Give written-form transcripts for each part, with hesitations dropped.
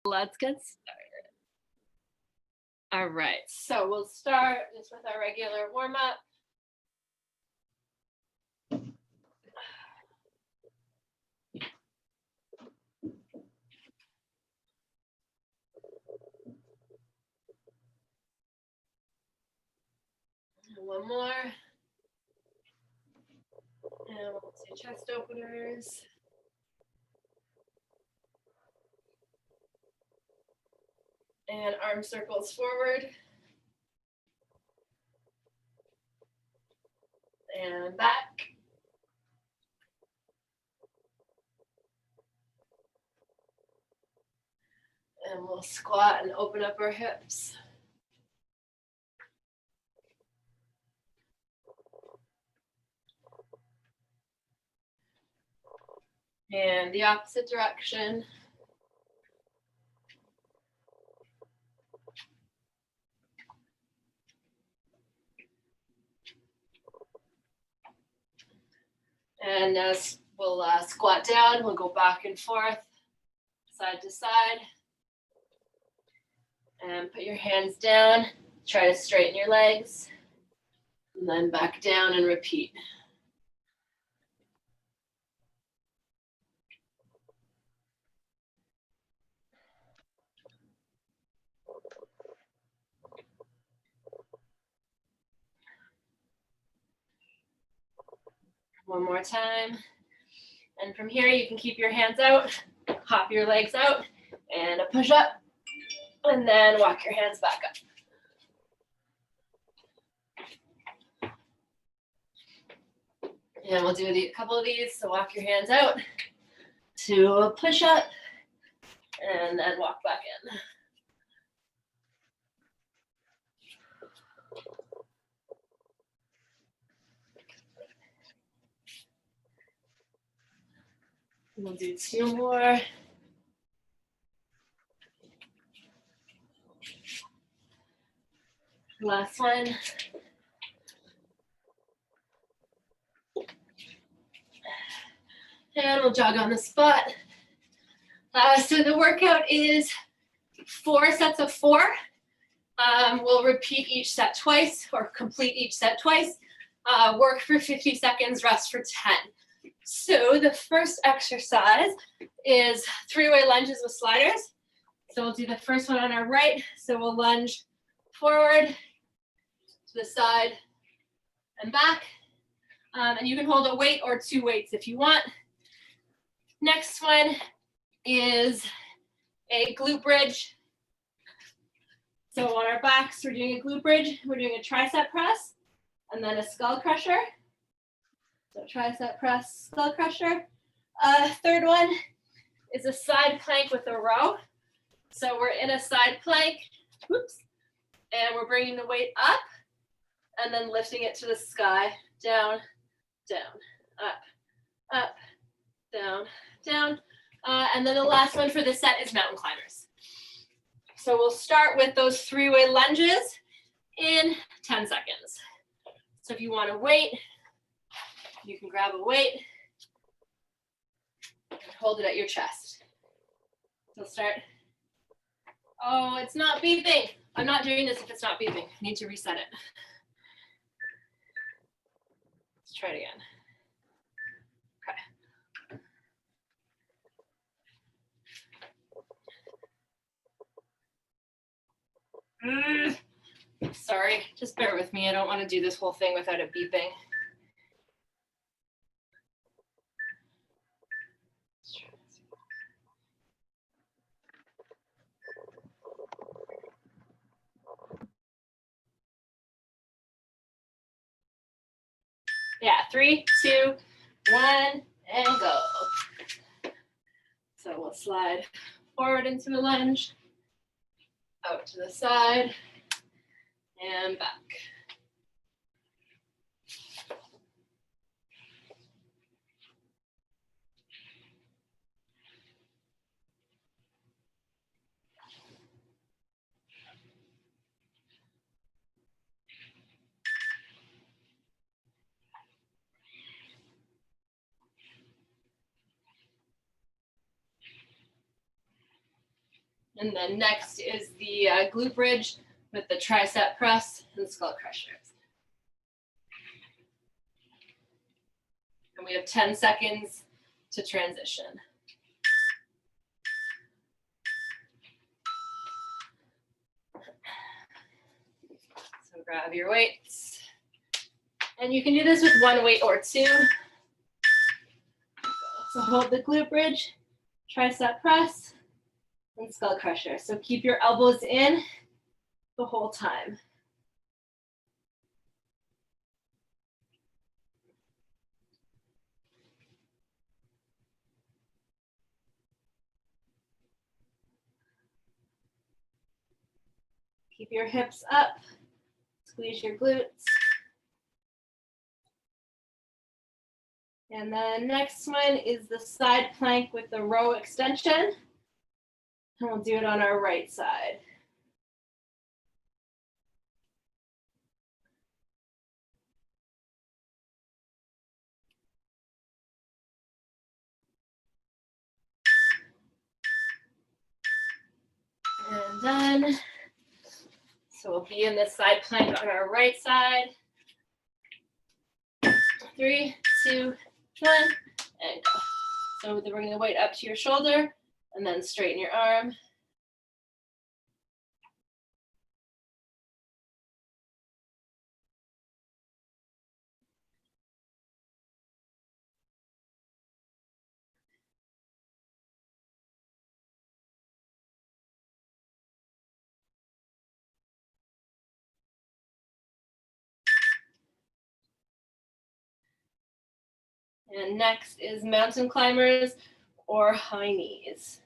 Let's get started. All right, so we'll start just with our regular warm-up. And one more. And we'll do chest openers. And arm circles forward. And back. And we'll squat and open up our hips. And the opposite direction. And as we'll squat down, we'll go back and forth, side to side. And put your hands down, try to straighten your legs, and then back down and repeat. One more time. And from here, you can keep your hands out, hop your legs out, and a push up, and then walk your hands back up. And we'll do a couple of these. So walk your hands out to a push up, and then walk back in. We'll do two more. Last one. And we'll jog on the spot. So the workout is 4 sets of 4. We'll repeat each set twice or complete each set twice. Work for 50 seconds, rest for 10. So the first exercise is 3-way lunges with sliders. So we'll do the first one on our right. So we'll lunge forward, to the side, and back. And you can hold a weight or 2 weights if you want. Next one is a glute bridge. So on our backs, we're doing a glute bridge. We're doing a tricep press and then a skull crusher. So tricep press, skull crusher. Third one is a side plank with a row. So we're in a side plank, whoops, and we're bringing the weight up and then lifting it to the sky, down, down, up, down, down. And then the last one for this set is mountain climbers. So we'll start with those 3-way lunges in 10 seconds. So if you want to wait, you can grab a weight and hold it at your chest. So start. Oh, it's not beeping. I'm not doing this if it's not beeping. I need to reset it. Let's try it again. Okay. Sorry, just bear with me. I don't want to do this whole thing without it beeping. Yeah, 3, 2, 1, and go. So we'll slide forward into a lunge, out to the side, and back. And then next is the glute bridge with the tricep press and skull crushers. And we have 10 seconds to transition. So grab your weights. And you can do this with one weight or two. So hold the glute bridge, tricep press, and skull crusher. So keep your elbows in the whole time. Keep your hips up, squeeze your glutes. And then next one is the side plank with the row extension. And we'll do it on our right side. And done. So we'll be in this side plank on our right side. 3, 2, 1, and go. So then bring the weight up to your shoulder and then straighten your arm. And next is mountain climbers or high knees.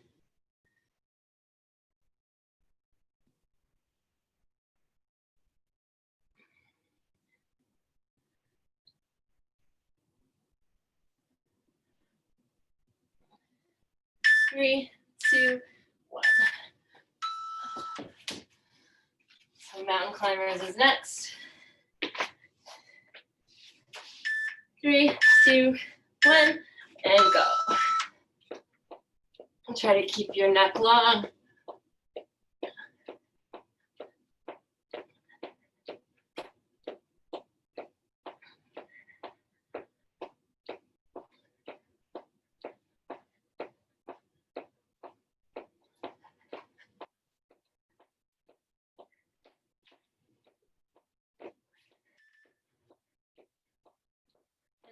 Three, two, one. So mountain climbers is next. 3, 2, 1, and go. And try to keep your neck long.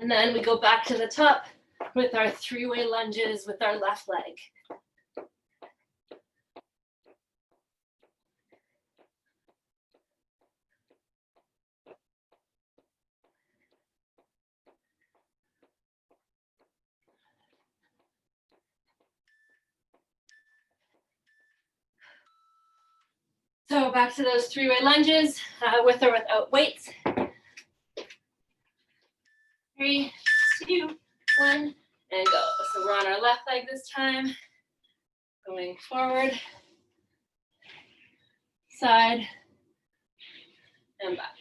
And then we go back to the top with our 3-way lunges with our left leg. So back to those 3-way lunges with or without weights. 3, 2, 1, and go. So we're on our left leg this time. Going forward, side, and back.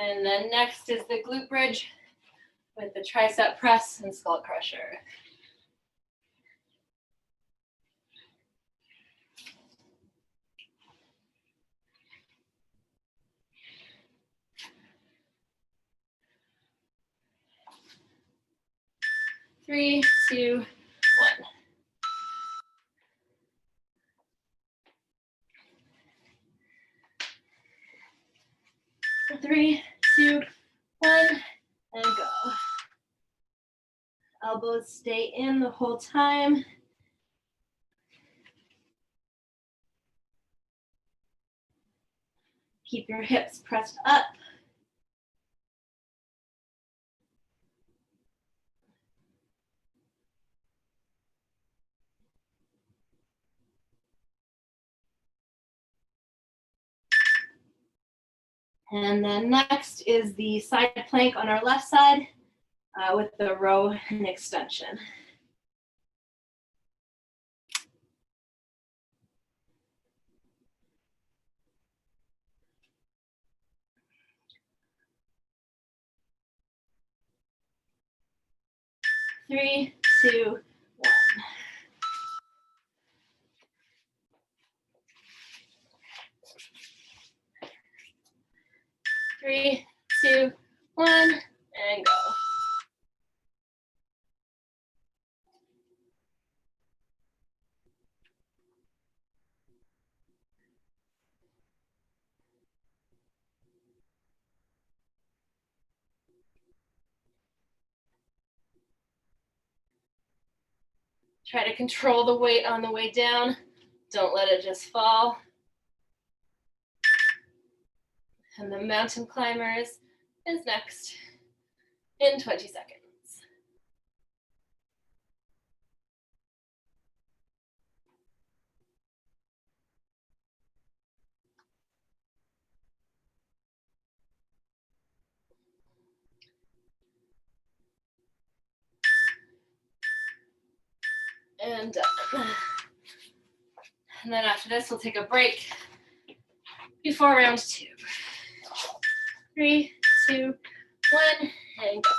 And then next is the glute bridge with the tricep press and skull crusher. Three, 2, 1. 3, 2, 1, and go. Elbows stay in the whole time. Keep your hips pressed up. And then next is the side plank on our left side with the row and extension. 3, 2, 1. 3, 2, 1, and go. Try to control the weight on the way down. Don't let it just fall. And the mountain climbers is next in 20 seconds. And done. And then after this, we'll take a break before round 2. 3, 2, 1, and go.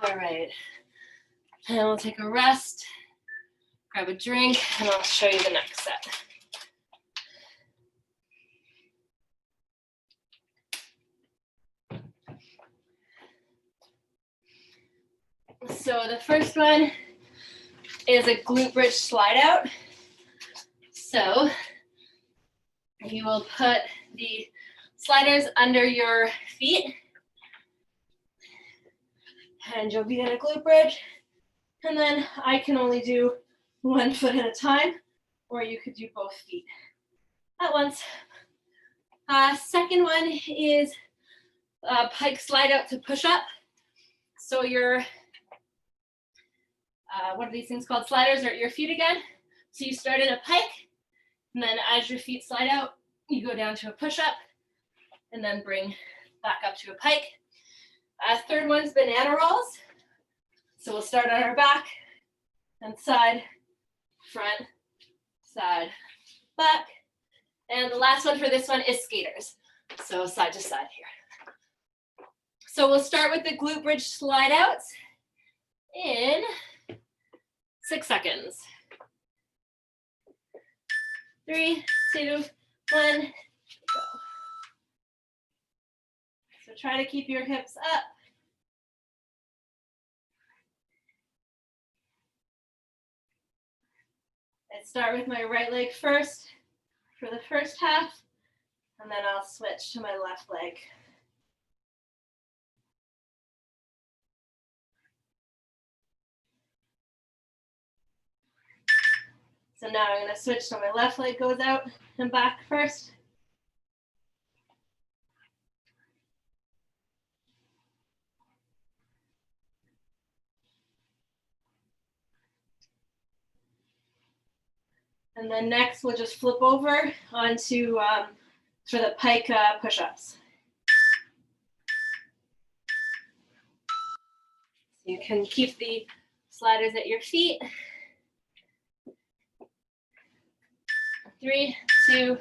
All right, and we'll take a rest, grab a drink, and I'll show you the next set. So the first one is a glute bridge slide out. So you will put the sliders under your feet, and you'll be in a glute bridge. And then I can only do one foot at a time, or you could do both feet at once. Second one is pike slide out to push up. So your, what are these things called? Sliders are at your feet again. So you start in a pike, and then as your feet slide out, you go down to a push up, and then bring back up to a pike. Third one's banana rolls. So we'll start on our back, and side, front, side, back. And the last one for this one is skaters. So side to side here. So we'll start with the glute bridge slide outs in 6 seconds. 3, 2, 1, go. So try to keep your hips up. I start with my right leg first for the first half, and then I'll switch to my left leg. So now I'm going to switch so my left leg goes out and back first. And then next we'll just flip over onto for the pike push-ups. You can keep the sliders at your feet. 3, 2,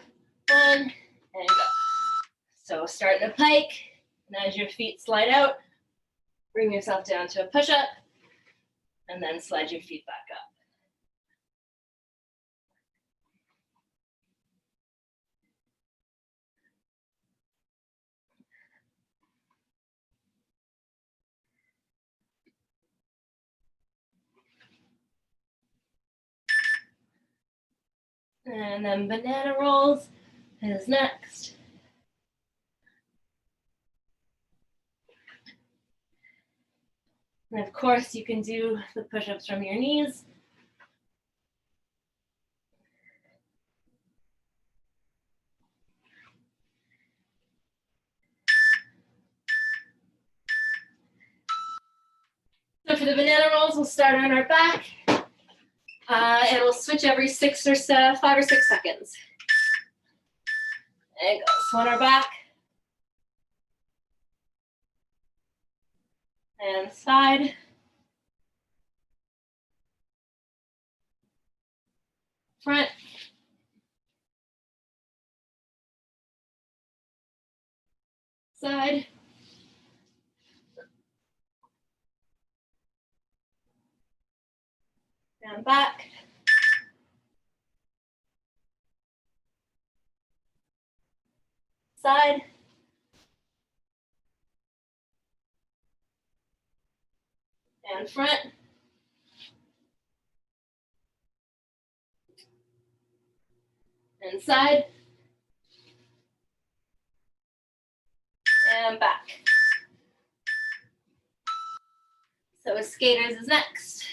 1, and go. So start in a pike, and as your feet slide out, bring yourself down to a push-up, and then slide your feet back up. And then banana rolls is next. And of course, you can do the push-ups from your knees. So for the banana rolls, we'll start on our back. And we'll switch every 5 or 6 seconds. And go. So on our back. And side. Front. Side. And back. Side. And front. And side. And back. So with skaters is next.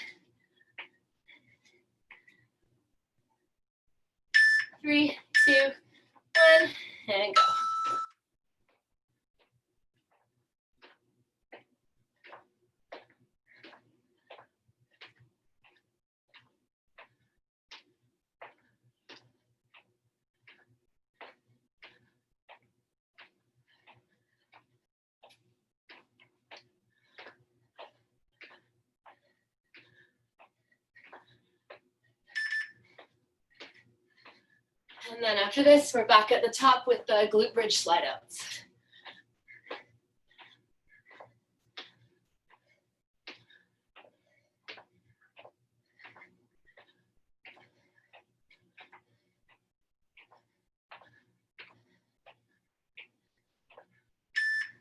3, 2, 1, and go. And then after this, we're back at the top with the glute bridge slide outs.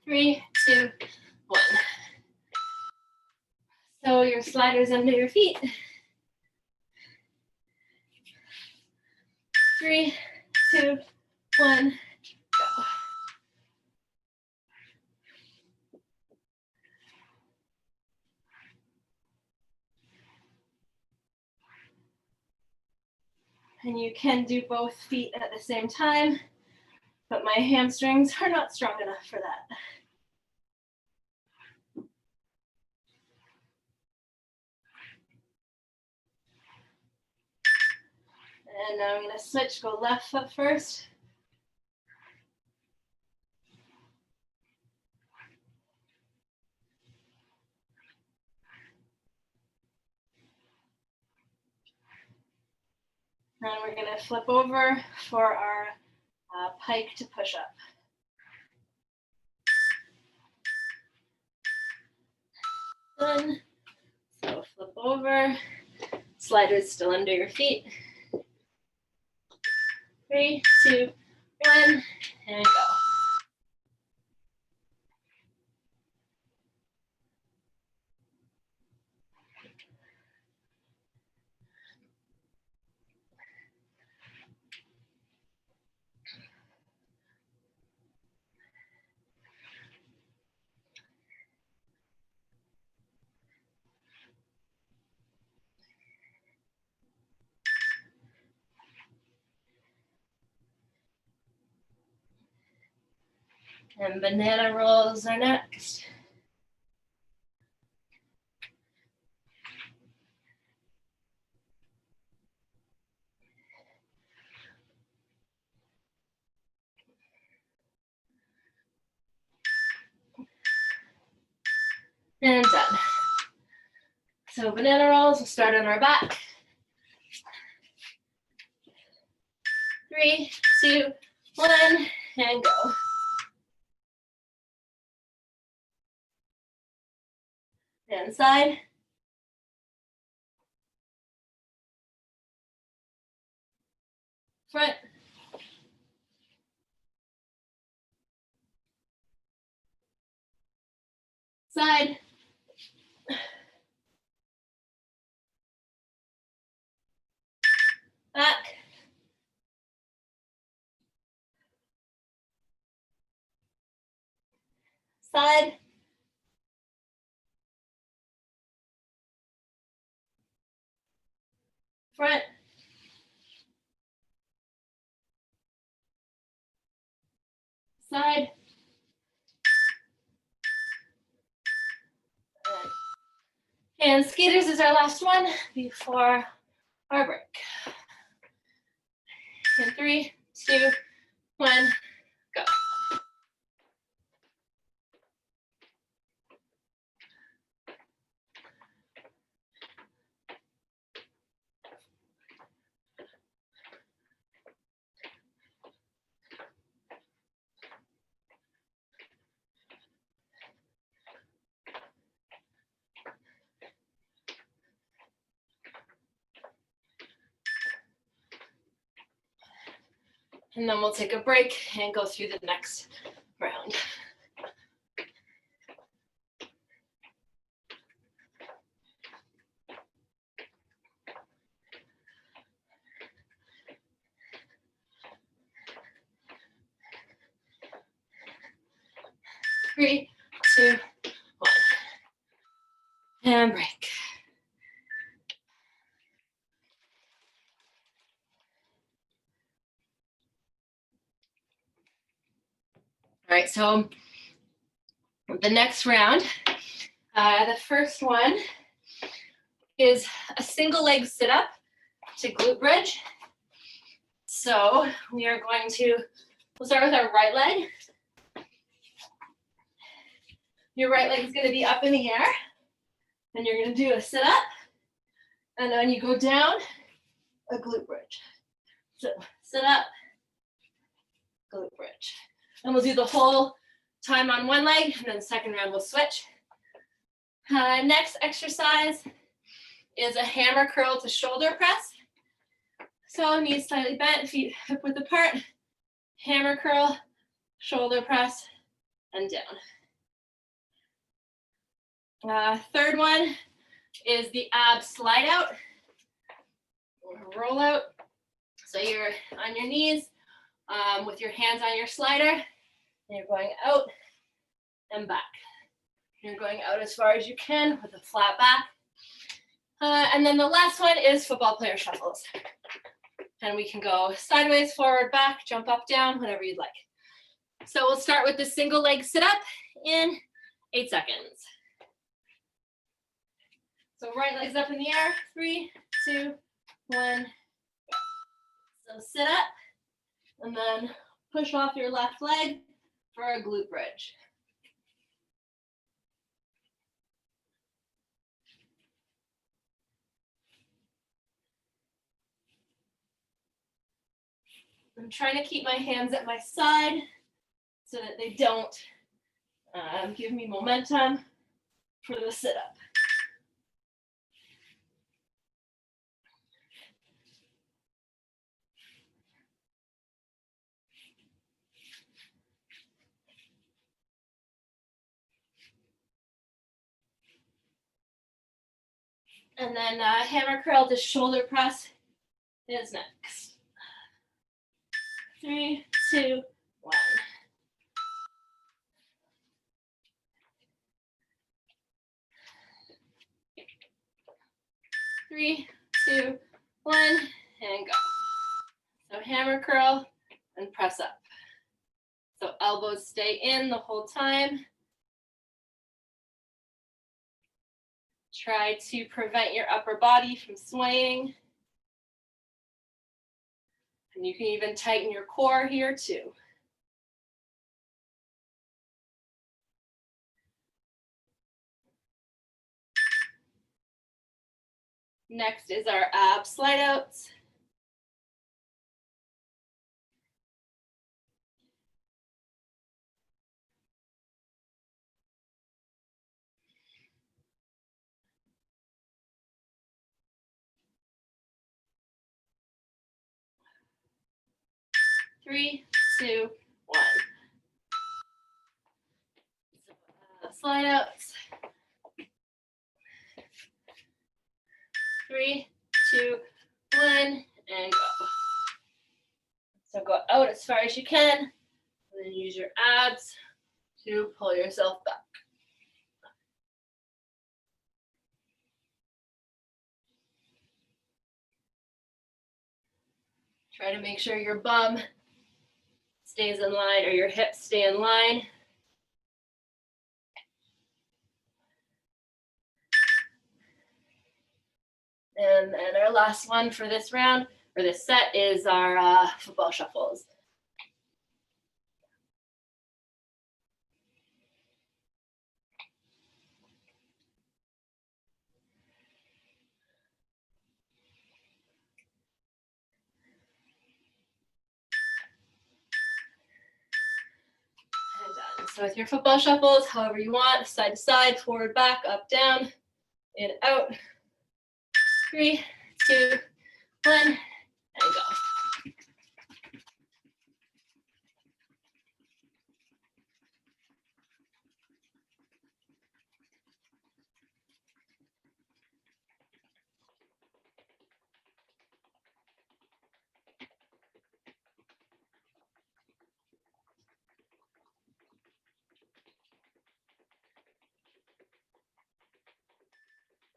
Three, two, one. So your sliders under your feet. 3, 2, 1, go. And you can do both feet at the same time, but my hamstrings are not strong enough for that. And now I'm going to switch, go left foot first. And we're going to flip over for our pike to push up. Done. So flip over. Sliders still under your feet. 3, 2, 1, and go. And banana rolls are next. And done. So banana rolls, we'll start on our back. 3, 2, 1, and go. And side. Front. Side. Back. Side. front. Side. And skaters is our last one before our break. In 3, 2, 1, go. And then we'll take a break and go through the next round. Three, 2, 1. And break. All right, so the next round, the first one is a single leg sit up to glute bridge. So we are going to, we'll start with our right leg. Your right leg is going to be up in the air, and you're going to do a sit up, and then you go down, a glute bridge. So sit up, glute bridge. And we'll do the whole time on one leg, and then the second round we'll switch. Next exercise is a hammer curl to shoulder press. So knees slightly bent, feet hip width apart, hammer curl, shoulder press, and down. Third one is the ab slide out, or roll out. So you're on your knees with your hands on your slider, and you're going out and back. You're going out as far as you can with a flat back. And then the last one is football player shuffles. And we can go sideways, forward, back, jump up, down, whatever you'd like. So we'll start with the single leg sit up in 8 seconds. So right leg's up in the air, 3, 2, 1, go. So sit up, and then push off your left leg for a glute bridge. I'm trying to keep my hands at my side so that they don't give me momentum for the sit up. And then hammer curl to shoulder press is next. 3, 2, 1. 3, 2, 1, and go. So hammer curl and press up. So elbows stay in the whole time. Try to prevent your upper body from swaying. And you can even tighten your core here too. Next is our ab slide outs. Three, 2, 1. Slide outs. 3, 2, 1, and go. So go out as far as you can, and then use your abs to pull yourself back. Try to make sure your bum stays in line or your hips stay in line. And then our last one for this round, or this set, is our football shuffles. And done. So with your football shuffles, however you want, side to side, forward, back, up, down, in, out. 3, 2, 1, and go.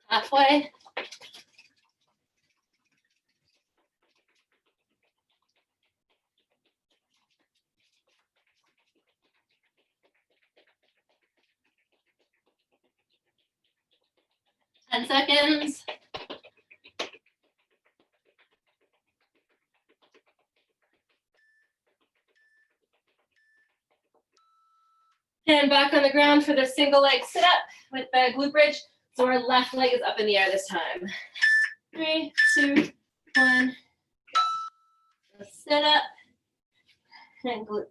Halfway. Ten seconds. And back on the ground for the single leg sit up with the glute bridge. So our left leg is up in the air this time. 3, 2, 1. Go. Sit up and glute bridge.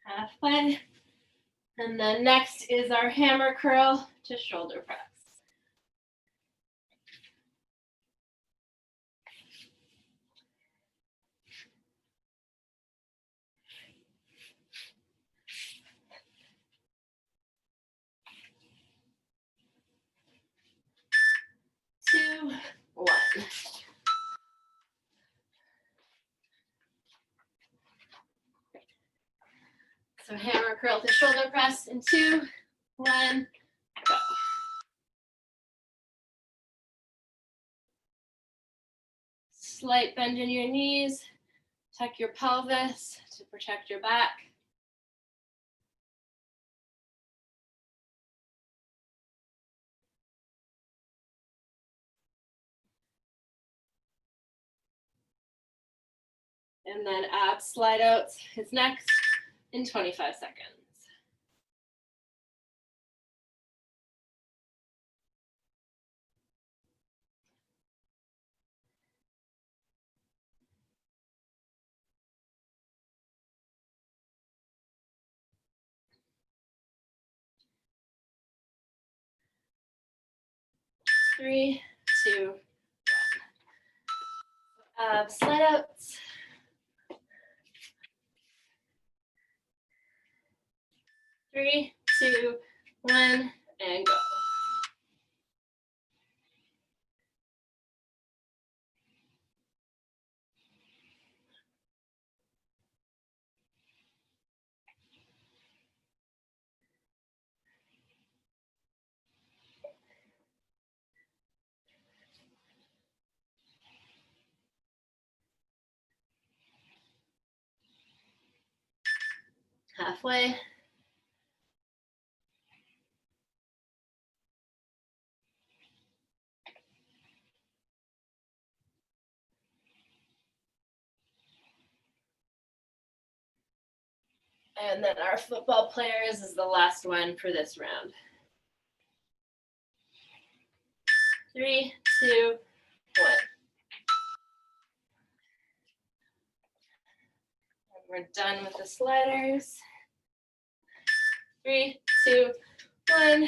Halfway. And then next is our hammer curl to shoulder press. Two, 1. So hammer curl to shoulder press in 2, 1, go. Slight bend in your knees, tuck your pelvis to protect your back. And then ab slide outs is next in 25 seconds. Three, 2, 1. Slide outs. 3, 2, 1, and go. Halfway. And then our football players is the last one for this round. 3, 2, 1. And we're done with the sliders. 3, 2, 1, go.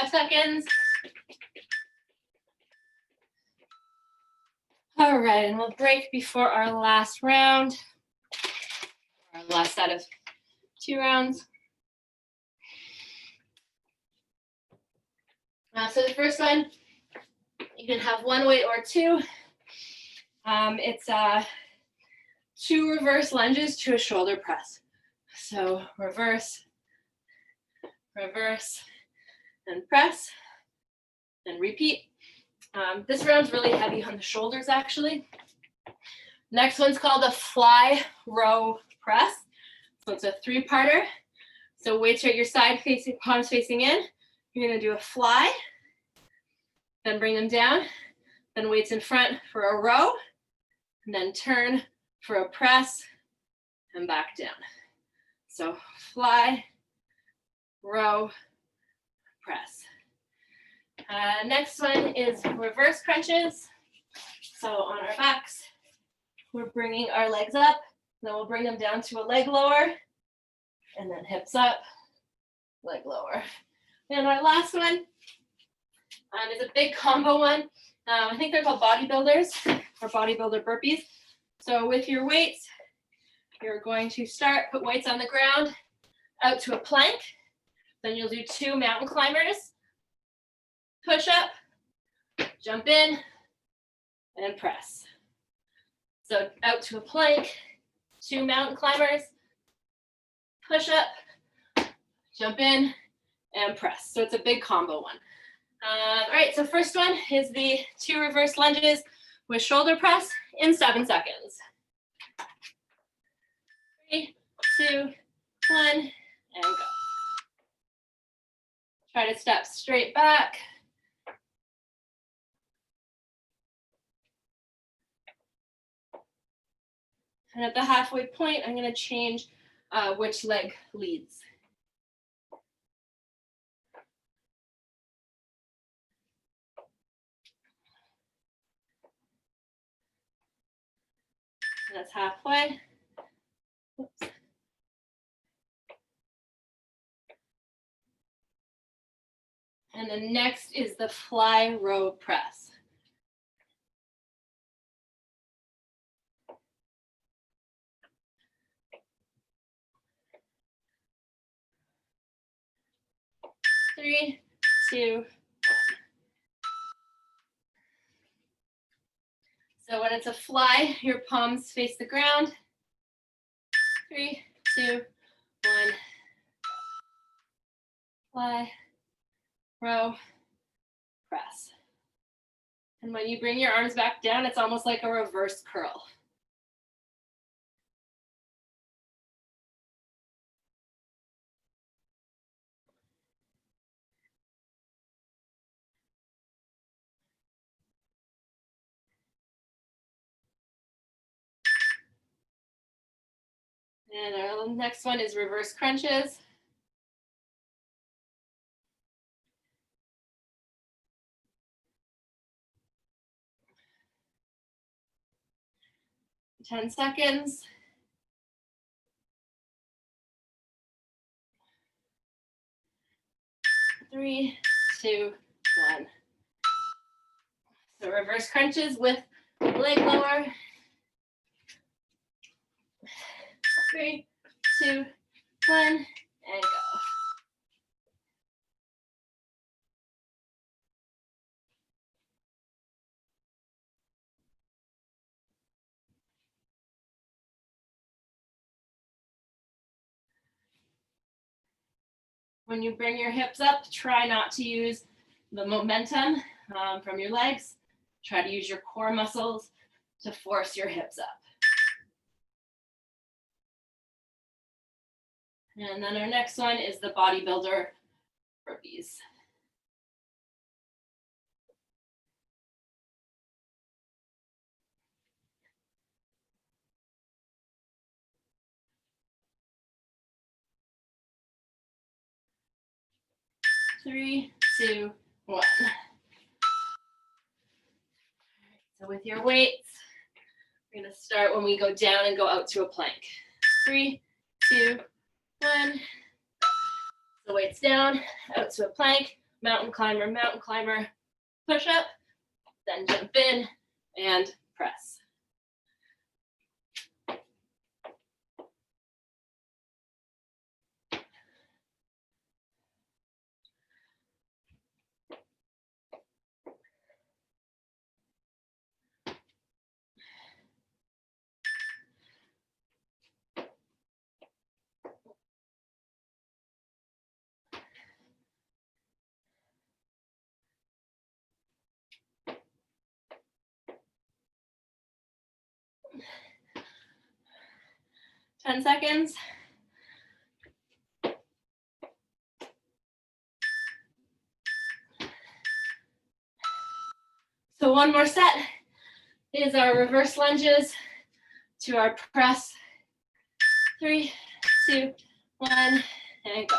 5 seconds. All right, and we'll break before our last round, our last set of 2 rounds. So the first one, you can have one weight or two. It's 2 reverse lunges to a shoulder press. So reverse, reverse, and press, and repeat. This round's really heavy on the shoulders, actually. Next one's called a fly row press. So it's a 3-parter. So weights are at your side facing, palms facing in. You're gonna do a fly, then bring them down, then weights in front for a row, and then turn for a press, and back down. So fly, row, press. Next one is reverse crunches. So on our backs, we're bringing our legs up, then we'll bring them down to a leg lower, and then hips up, leg lower. And our last one is a big combo one. I think they're called bodybuilders or bodybuilder burpees. So with your weights, you're going to start, put weights on the ground, out to a plank. Then you'll do 2 mountain climbers, push up, jump in, and press. So out to a plank, 2 mountain climbers, push up, jump in, and press. So it's a big combo one. All right, so first one is the 2 reverse lunges with shoulder press in 7 seconds. 3, 2, 1, and go. Try to step straight back. And at the halfway point, I'm going to change which leg leads. That's halfway. Oops. And then next is the fly row press. Three, 2, 1. So when it's a fly, your palms face the ground. 3, 2, 1. Fly, row, press. And when you bring your arms back down, it's almost like a reverse curl. And our next one is reverse crunches. Ten seconds. 3, 2, 1. So reverse crunches with leg lower. 3, 2, 1, and go. When you bring your hips up, try not to use the momentum from your legs. Try to use your core muscles to force your hips up. And then our next one is the bodybuilder burpees. Three, 2, 1. So with your weights, we're going to start when we go down and go out to a plank. 3, 2, 1. The weights down, out to a plank. mountain climber, push up, then jump in and press. Ten seconds. So one more set is our reverse lunges to our press. 3, 2, 1, and go.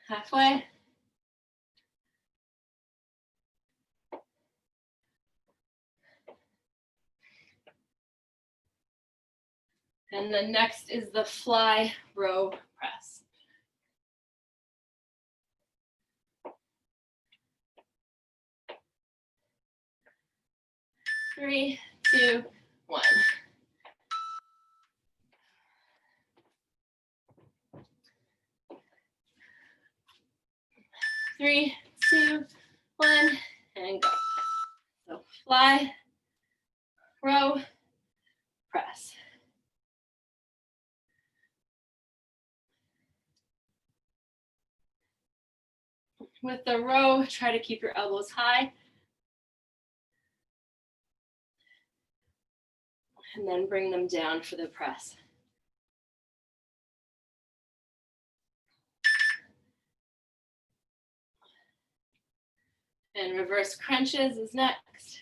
Halfway. And then next is the fly row press. 3, 2, 1. Three, 2, 1, and go. So fly, row, press. With the row, try to keep your elbows high. And then bring them down for the press. And reverse crunches is next.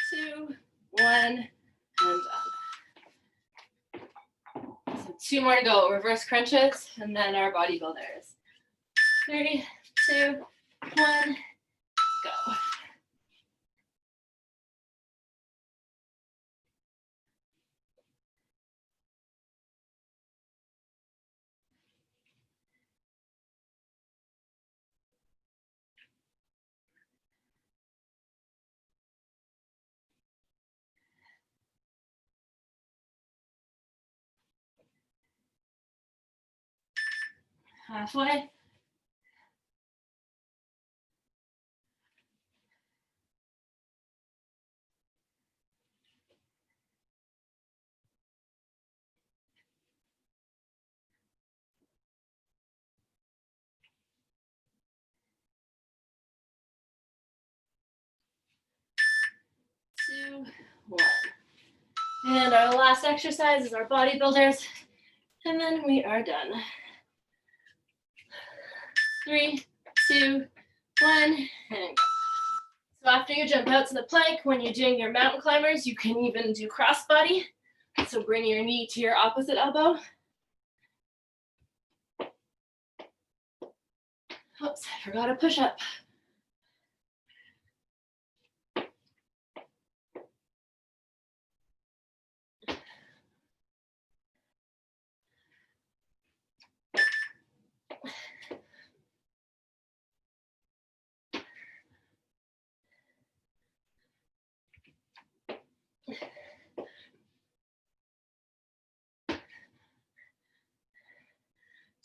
Two, 1, and done. So 2 more to go. Reverse crunches, and then our bodybuilders. 3, 2, 1, go. Halfway. Two, 1. And our last exercise is our bodybuilders. And then we are done. 3, 2, 1, and go. So after you jump out to the plank, when you're doing your mountain climbers, you can even do crossbody. So bring your knee to your opposite elbow. Oops, I forgot a push-up.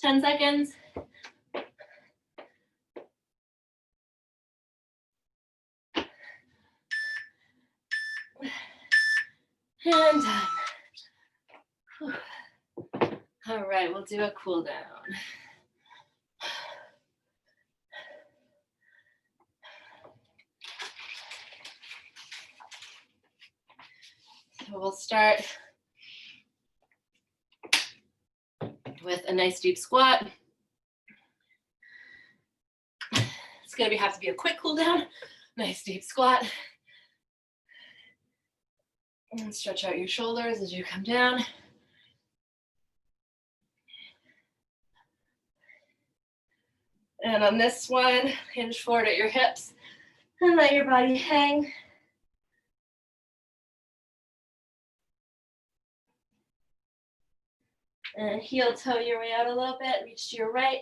Ten seconds. And done. All right, we'll do a cool down. We'll start with a nice deep squat. It's going to have to be a quick cool down. Nice deep squat. And stretch out your shoulders as you come down. And on this one, hinge forward at your hips and let your body hang. And heel toe your way out a little bit, reach to your right.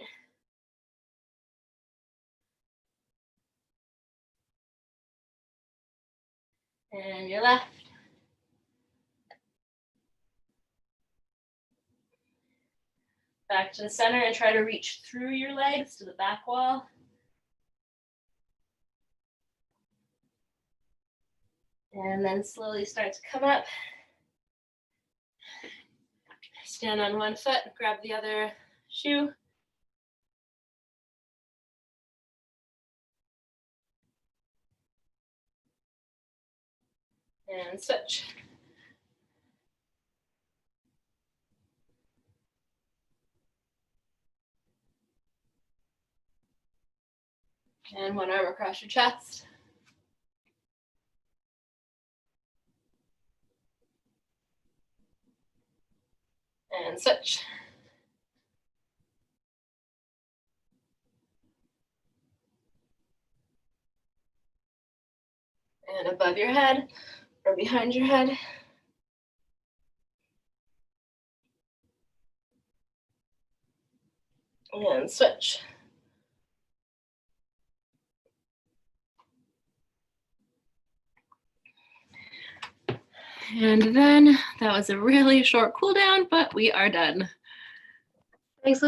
And your left. Back to the center and try to reach through your legs to the back wall. And then slowly start to come up. Stand on one foot, grab the other shoe. And switch. And one arm across your chest. And switch. And above your head or behind your head. And switch. And then that was a really short cool down, but we are done. Thanks, Lucy.